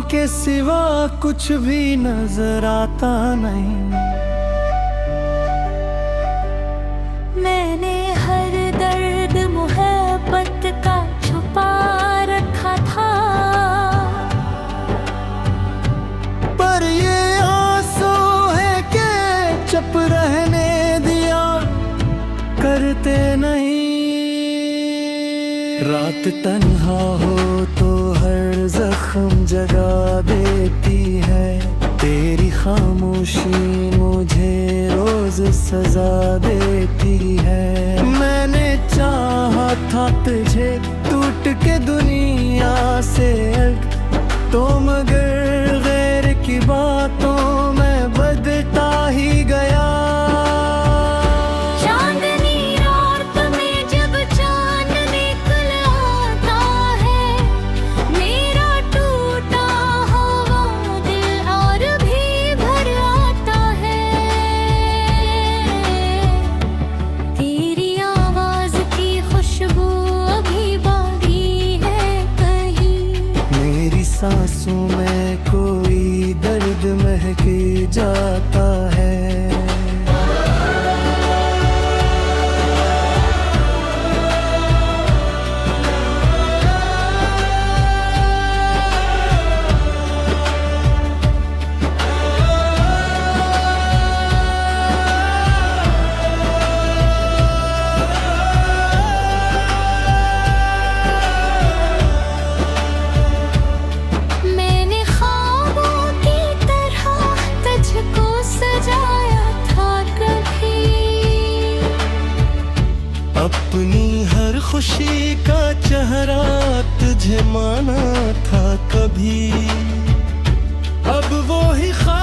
के सिवा कुछ भी नजर आता नहीं। मैंने हर दर्द मोहब्बत का छुपा रखा था, पर ये आंसू है कि चुप रहने दिया करते नहीं। रात तन्हा हो तो हर जख्म जगा देती है, तेरी खामोशी मुझे रोज सजा देती है। मैंने चाहा था तुझे टूट के दुनिया से तो मगर गैर की बातों में बदता ही गया। सांसों में कोई दर्द महक जाता है। अपनी हर खुशी का चेहरा तुझे माना था कभी, अब वो ही ख्वाब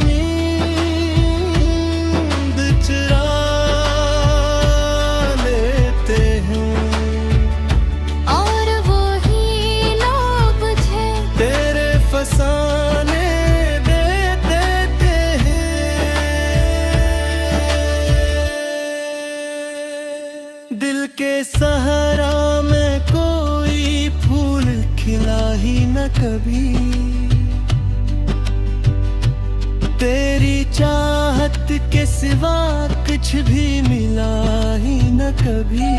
नींद चुरा लेते हैं, और वो ही लोग मुझे तेरे फसाने दिल के सहारा में कोई फूल खिला ही न कभी। तेरी चाहत के सिवा कुछ भी मिला ही न कभी।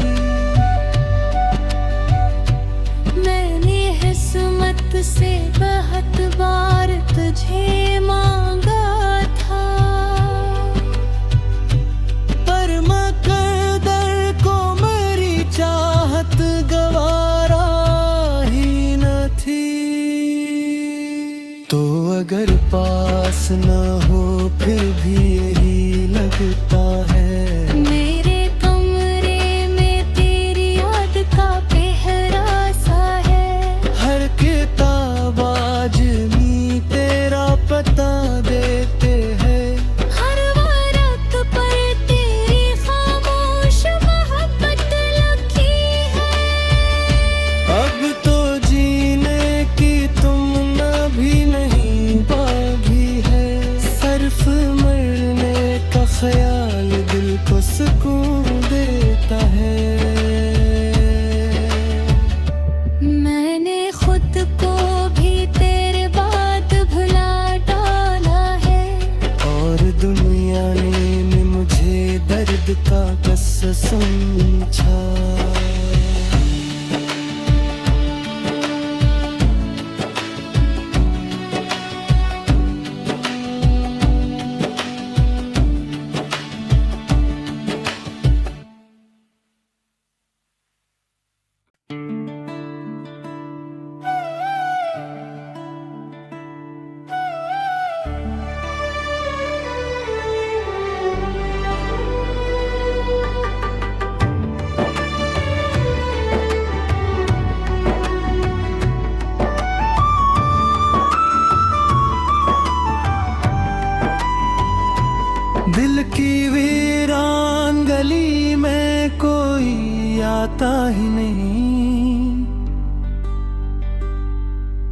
मैंने किस्मत से बहुत बार तुझे मांगा था, पर मकदर को मेरी चाहत गवारा ही न थी। तो अगर पास न हो फिर भी यही लगता है, मेरे कमरे में तेरी याद का पहरा सा है। हर किताब आज भी तेरा पता देते हैं, हर वरक पर तेरी खामोश मोहब्बत लिखी है। अब तो जीने की तुमना भी नहीं बाकी है, सिर्फ मरने का ख्याल दिल को सुकून देता है। मैंने खुद को भी तेरे बाद भुला डाला है, और दुनिया ने मुझे दर्द का कस समझा। दिल की वीरान गली में कोई आता ही नहीं,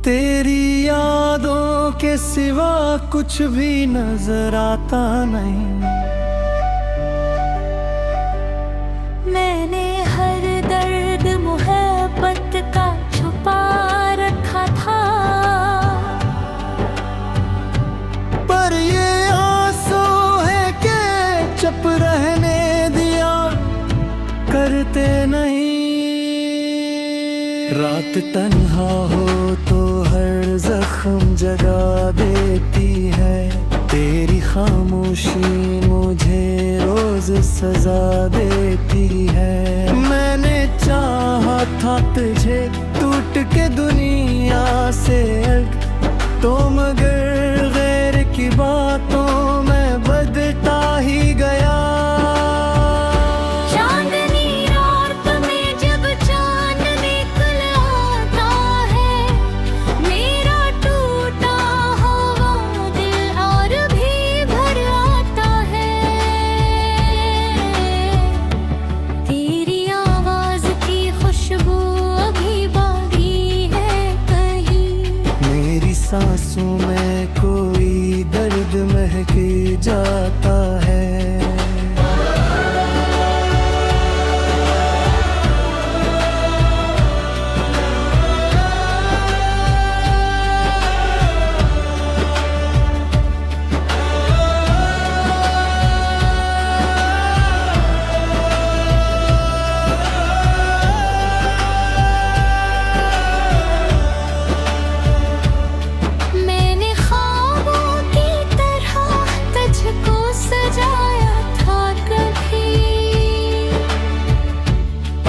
तेरी यादों के सिवा कुछ भी नजर आता नहीं। मैंने हर दर्द मोहब्बत का छुपा रात तन्हा हो तो हर जख्म जगा देती है, तेरी खामोशी मुझे रोज सजा देती है। मैंने चाहा था तुझे टूट के दुनिया से अलग, तो मगर गैर की बातों में बदता ही गया। सांसों में कोई दर्द महक जाता है।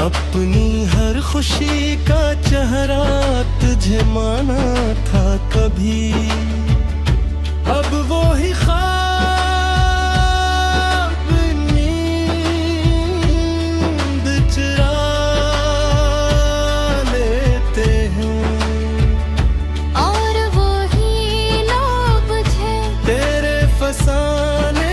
अपनी हर खुशी का चेहरा तुझे माना था कभी, अब वो ही ख्वाब नींद चुरा लेते हैं, और वो ही लोग मुझे तेरे फसाने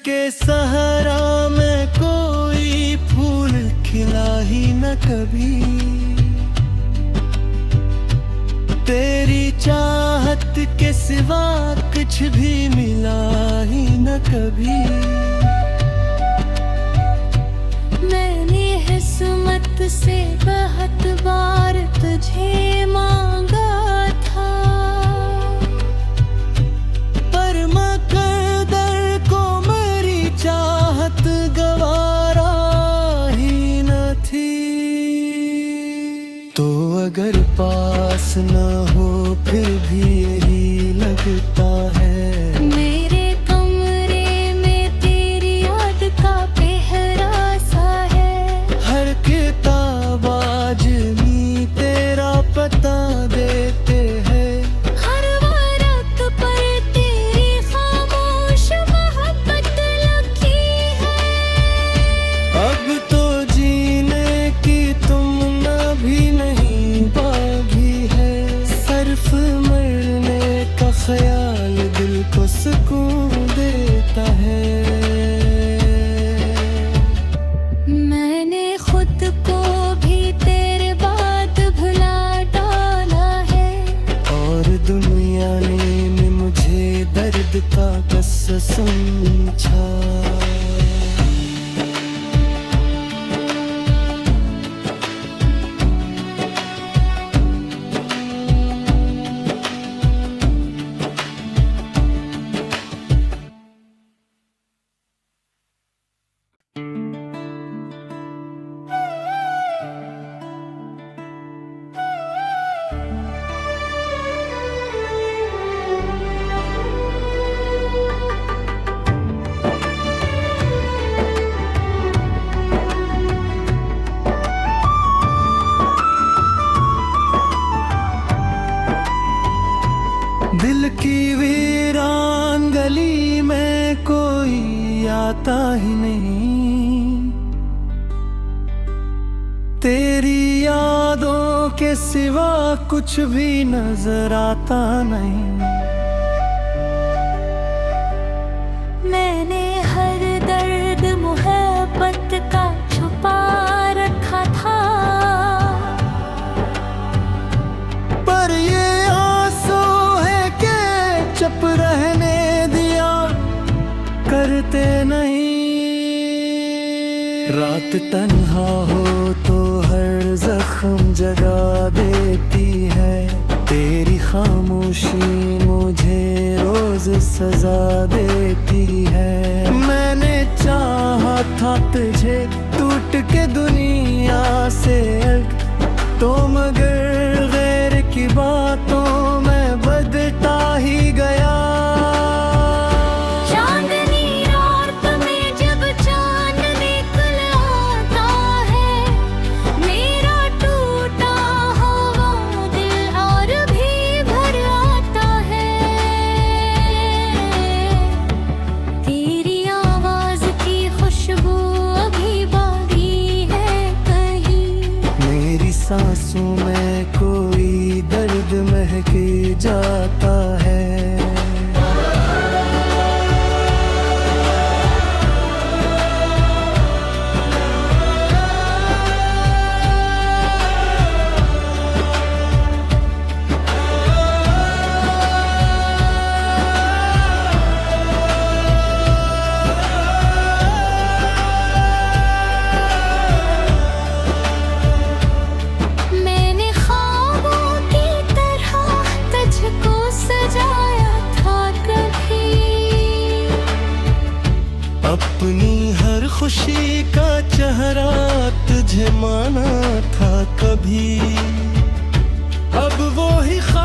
के सहारा में कोई फूल खिला ही न कभी, तेरी चाहत के सिवा कुछ भी मिला ही न कभी। मैंने किस्मत से बहुत बार तुझे मांगा था, पर मकदर को चाहत गवारा ही न थी। तो अगर पास न हो फिर भी यही लगता है, मेरे कमरे में तेरी याद का पहरा सा है। हर किताब आज भी तेरा पता देते हैं, हर वरक पर तेरी खामोश मोहब्बत लगी है। अब तो जीने की तुमना भी नहीं बाकी है, सिर्फ मरने का ख्याल दिल को सुकून देता है। मैंने खुद को भी तेरे बाद भुला डाला है, और दुनिया ने मुझे दर्द का कस समझा। दिल की वीरान गली में कोई आता ही नहीं, तेरी यादों के सिवा कुछ भी नजर आता नहीं। मैंने हर दर्द मोहब्बत का छुपा रखा था, पर ये आंसू है कि चुप रहने दिया करते नहीं। रात तन्हा हो तो हर जख्म जगा देती है, तेरी खामोशी मुझे रोज सजा देती है। मैंने चाहा था तुझे टूट के दुनिया से अलग, तो मगर गैर की बातों में बदता ही गया। चांदनी रात में जब चांद निकल आता है, मेरा टूटा हुआ दिल और भी भर आता है। तेरी आवाज की खुशबू अभी बाकी है कहीं, मेरी सांसों में कोई दर्द महके जाता है। मैंने ख्वाबों की तरह तुझको सजाया था कभी, अपनी हर खुशी का चेहरा तुझे माना था कभी। अब वो ही ख्वाब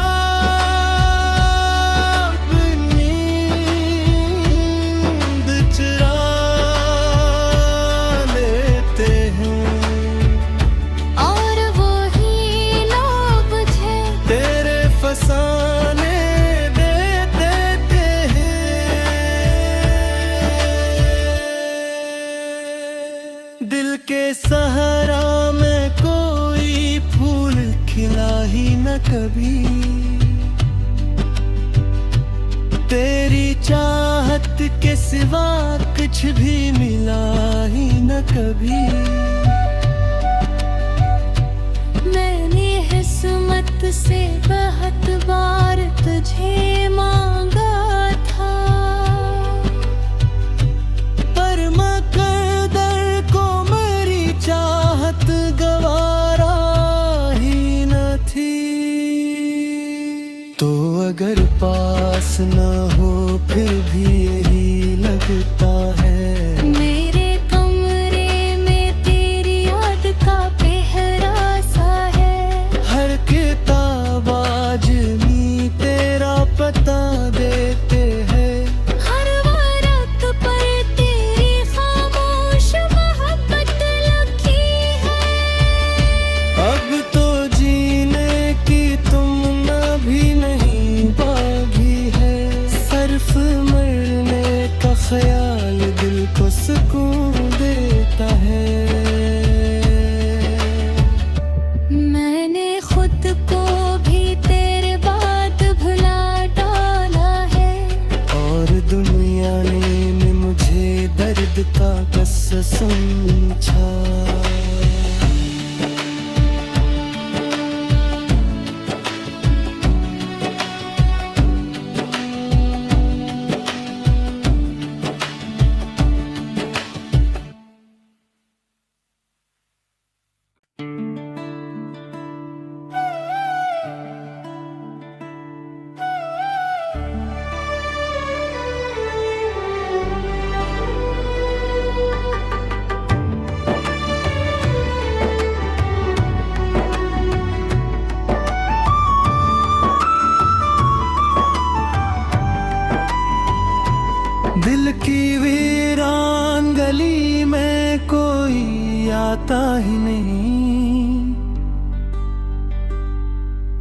नींद चुरा लेते हैं, और वो ही लोग मुझे तेरे फसाने दे देते हैं। दिल के सहारा में कोई फूल खिला ही न कभी, तेरी चाहत के सिवा कुछ भी मिला ही न कभी। मैंने किस्मत से बहुत बार तुझे मांगा था, पर मकदर को मेरी चाहत गवारा ही न थी। तो अगर पास न हो फिर भी यही लगता है, मेरे कमरे में तेरी याद का पहरा सा है। हर किताब आज भी तेरा पता देते हैं। हर वरक पर तेरी खामोश मोहब्बत लिखी है। अब तो जीने की तुमना भी नहीं बाकी है, सिर्फ मरने का ख्याल दिल को सुकून देता है। मैंने खुद को भी तेरे बाद भुला डाला है, और दुनिया ने मुझे दर्द का कस समझा। दिल की वीरान गली में कोई आता ही नहीं,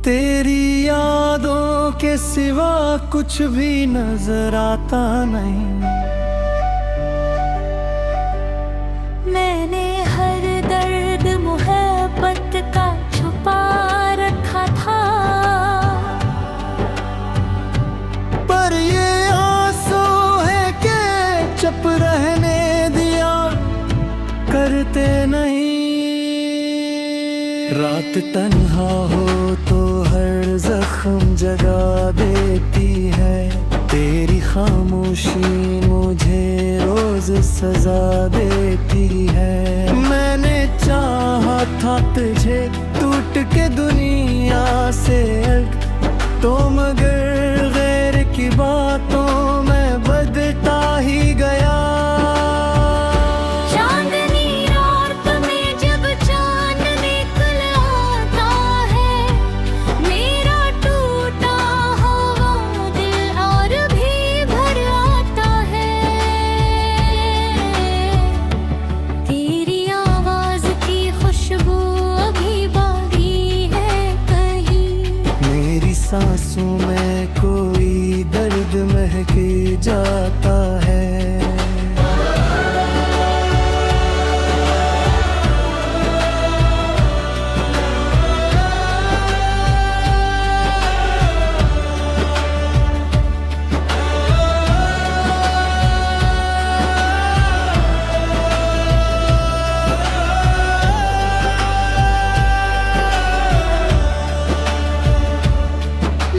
तेरी यादों के सिवा कुछ भी नजर आता नहीं। मैंने हर दर्द मोहब्बत का छुपा रखा था, पर ये आंसू है कि चुप रहने दिया करते नहीं। रात तन्हा हो तो हर जख्म जगा देती है, तेरी खामोशी मुझे रोज सजा देती है। मैंने चाहा था तुझे टूट के दुनिया से अलग, तो मगर गैर की बातों में बदता ही गया। चांदनी रात में जब चांद निकल आता है, मेरा टूटा हुआ दिल और भी भर आता है। तेरी आवाज की खुशबू अभी बाकी है कहीं, मेरी सांसों में कोई दर्द महके जाता है।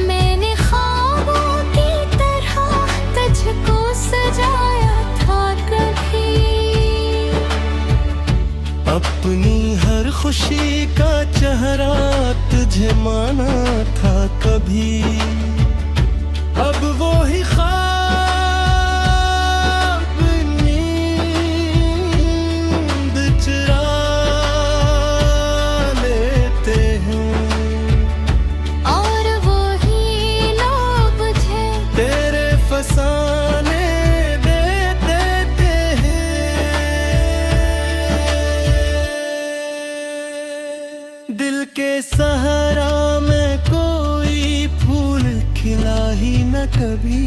मैंने ख्वाबों की तरह तुझको सजाया था कभी, अपनी हर खुशी का चेहरा तुझे माना था कभी। अब वो ही ख्वाब नींद चुरा लेते हैं, और वही लोग मुझे तेरे फसाने दे देते हैं। दिल के सहारा में कोई फूल खिला ही न कभी,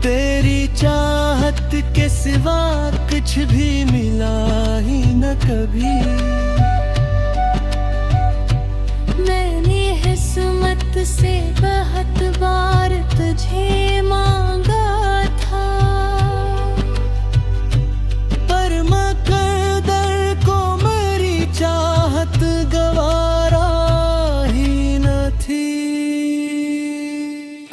तेरी चाहत के सिवा कुछ भी मिला ही न कभी। मैंने किस्मत से बहुत बार तुझे मांगा था, पर मकदर को मेरी चाहत गवारा ही न थी।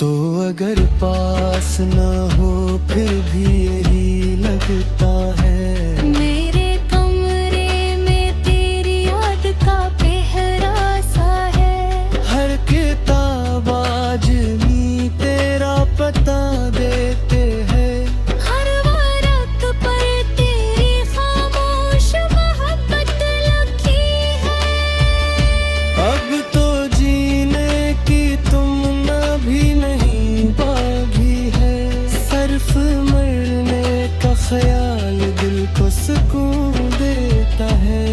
तो अगर पास न हो फिर भी यही लगता है, मेरे कमरे में तेरी याद का पहरा सा है। हर किताब आजमी तेरा पता देते हैं, हर वरक पर तेरी खामोश मोहब्बत लिखी है। अब तो जीने की तुमना भी नहीं बाकी है। सिर्फ मरने का ख्याल दिल को सुकून देता है।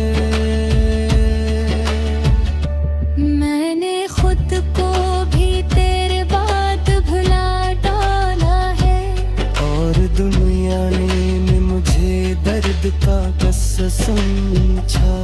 मैंने खुद को भी तेरे बाद भुला डाला है, और दुनिया ने मुझे दर्द का कस समझा।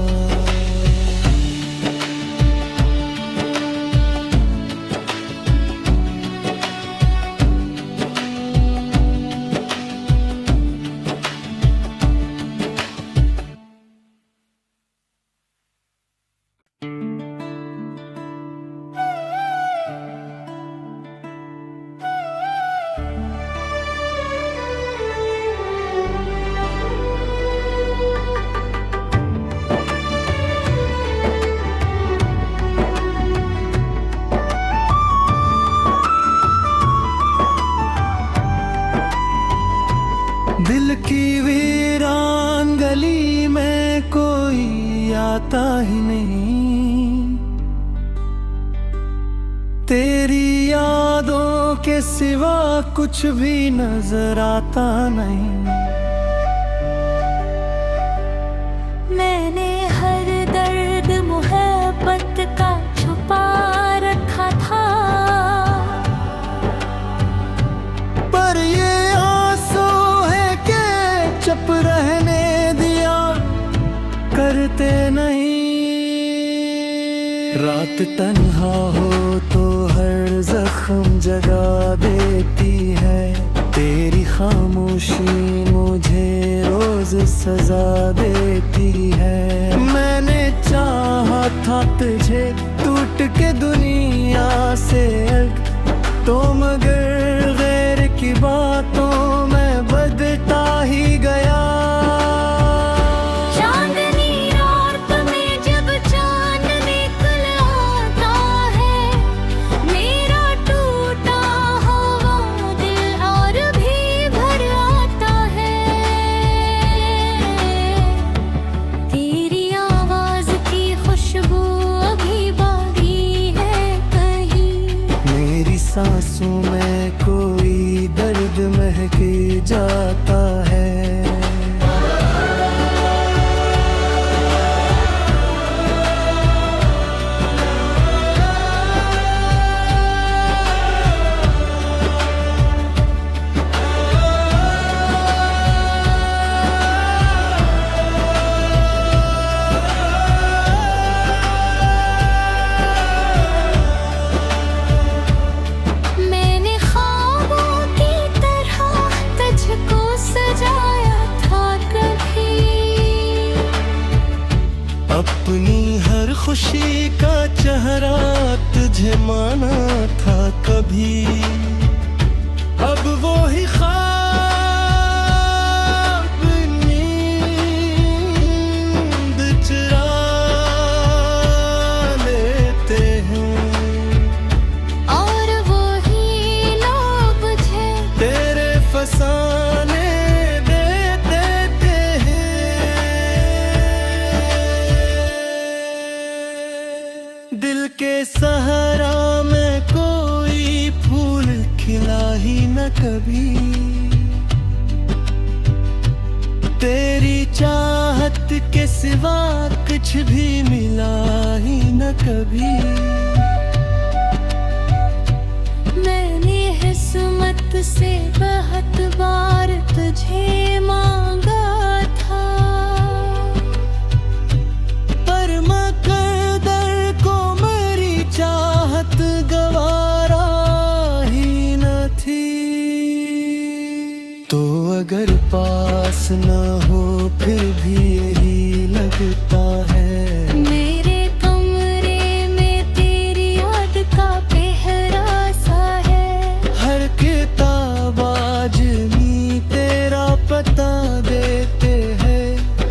दिल की वीरान गली में कोई आता ही नहीं, तेरी यादों के सिवा कुछ भी नजर आता नहीं। मैंने हर दर्द मोहब्बत का छुपा रखा था, पर ये आंसू है कि चुप रहने दिया करते नहीं। रात तन्हा हो तो हर जख्म जगा देती है, तेरी खामोशी मुझे रोज सजा देती है। मैंने चाहा था तुझे टूट के दुनिया से अलग, तो मगर गैर की बातों में बदता ही गया। चांदनी रात में जब चांद निकल आता सांसों में कोई दर्द महके जाता है। मैंने ख्वाबों की तरह तुझको सजाया था कभी, अपनी हर खुशी का चेहरा तुझे माना था कभी। अब वो ही ख्वाब नींद चुरा लेते हैं, और वही लोग मुझे तेरे फसाने दे देते हैं। दिल के सहारा में कोई फूल खिला ही न कभी, तेरी चाहत के सिवा कुछ भी मिला ही न कभी। मैंने किस्मत से बहुत बार तुझे मांगा था, पर मकदर को मेरी चाहत गवारा ही न थी। तो अगर पास न हो फिर भी यही लगता है, मेरे कमरे में तेरी याद का पहरा सा है। हर किताब आज भी तेरा पता देते हैं,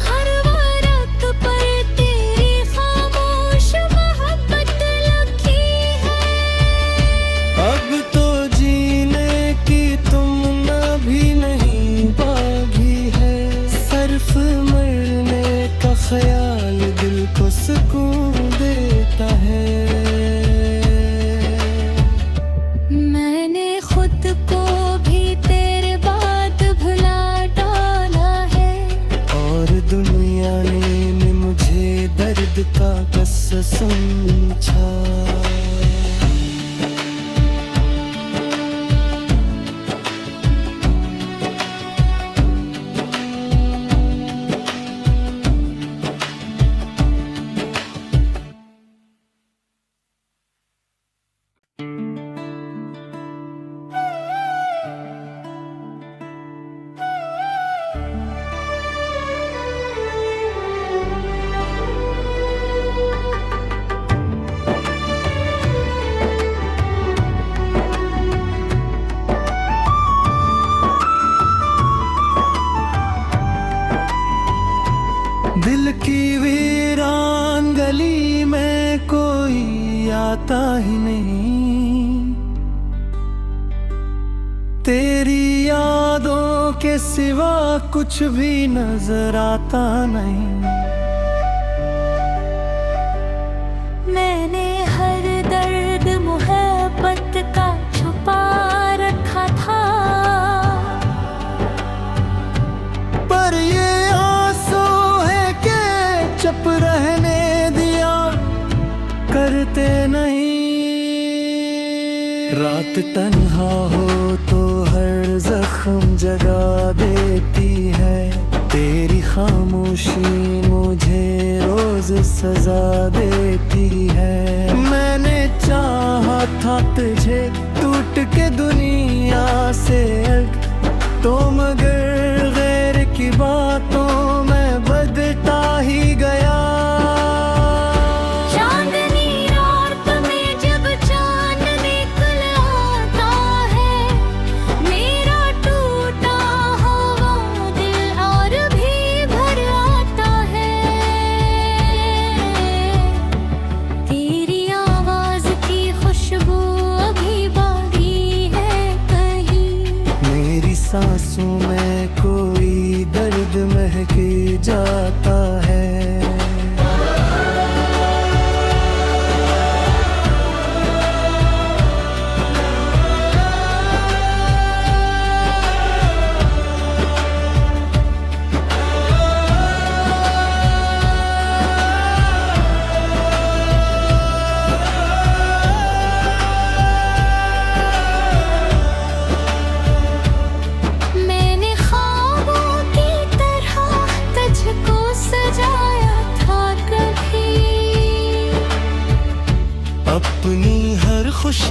हर वारक पर तेरी खामोश मोहब्बत लिखी है। अब तो जीने की तुमना भी नहीं बागी है। सिर्फ मरने का ख्याल दिल को सुकून देता है। मैंने खुद को भी तेरे बाद भुला डाला है, और दुनिया ने मुझे दर्द का कस समझा। दिल की वीरान गली में कोई आता ही नहीं, तेरी यादों के सिवा कुछ भी नजर आता नहीं। मैंने हर दर्द मोहब्बत का छुपा रखा था, पर ये आंसू है कि चुप रहने दिया करते नहीं। रात तन्हा हो तो हर जख्म जगा देती है, तेरी खामोशी मुझे रोज सजा देती है। मैंने चाहा था तुझे टूट के दुनिया से अलग, तो मगर गैर की बातों में बदता ही गया। चांदनी रात में जब चांद निकल आता है, मेरा टूटा हुआ दिल और भी भर आता है। तेरी आवाज की खुशबू अभी बाकी है कहीं, मेरी सांसों में कोई दर्द महके जाता है।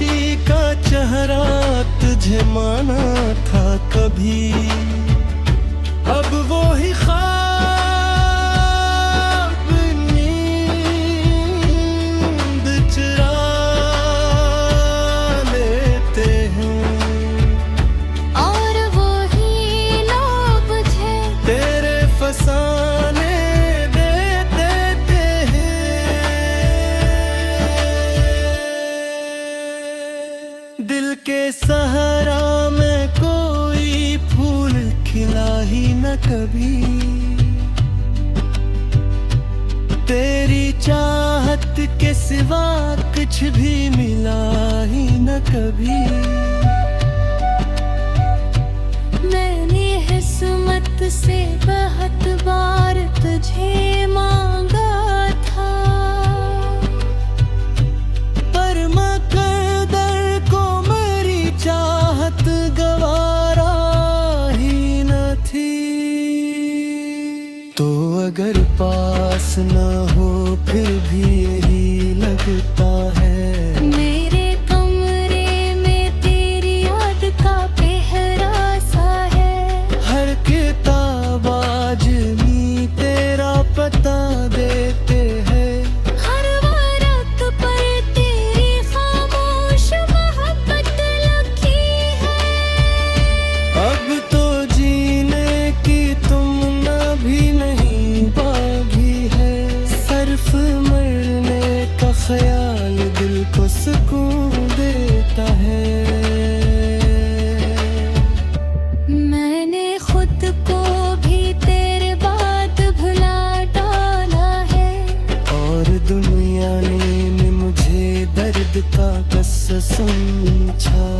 खामोशी का चेहरा तुझे माना था कभी, अब वो ही ख्वाब नींद चुरा लेते हैं, और वो ही लोग मुझे तेरे फसाने दे देते हैं। दिल के सहारा में कोई फूल खिला ही न कभी, तेरी चाहत के सिवा कुछ भी मिला ही न कभी। मैंने किस्मत से बहुत बार तुझे मांगा था, पर मकदर को मेरी चाहत गवारा ही न थी। तो अगर पास न हो फिर भी यही लगता है, मेरे कमरे में तेरी याद का पहरा सा है। हर किताब आज भी तेरा पता देते हैं, हर वरक पर तेरी खामोश मोहब्बत लिखी है। अब तो जीने की तुमना भी नहीं बाकी है, सिर्फ मरने का ख्याल दिल को सुकून देता है। मैंने खुद को भी तेरे बाद भुला डाला है, और दुनिया ने मुझे दर्द का कस समझा।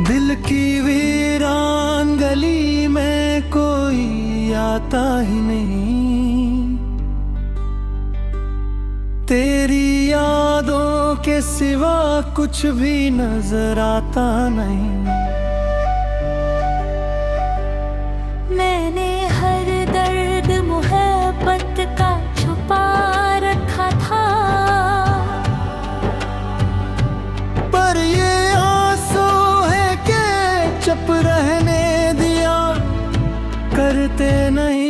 दिल की वीरान गली में कोई आता ही नहीं, तेरी यादों के सिवा कुछ भी नजर आता नहीं। मैंने हर दर्द मोहब्बत का छुपा रखा था, पर ये आंसू है कि चुप रहने दिया करते नहीं।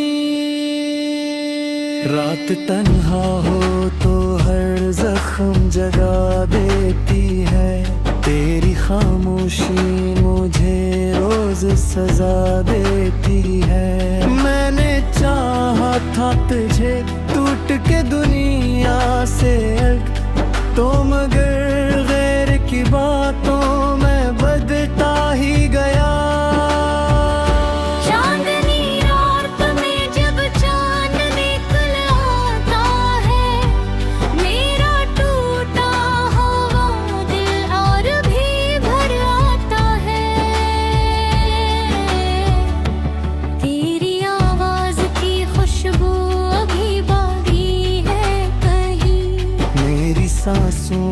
रात तन्हा हो तो हर जख्म जगा देती है, तेरी खामोशी मुझे रोज सजा देती है। मैंने चाहा था तुझे टूट के दुनिया से अलग, तो मगर गैर की बातों में बदता ही गया। चांदनी रात में जब चांद निकल आता है, मेरा टूटा हुआ दिल और भी भर आता है। तेरी आवाज की खुशबू अभी बाकी है कहीं, मेरी सांसों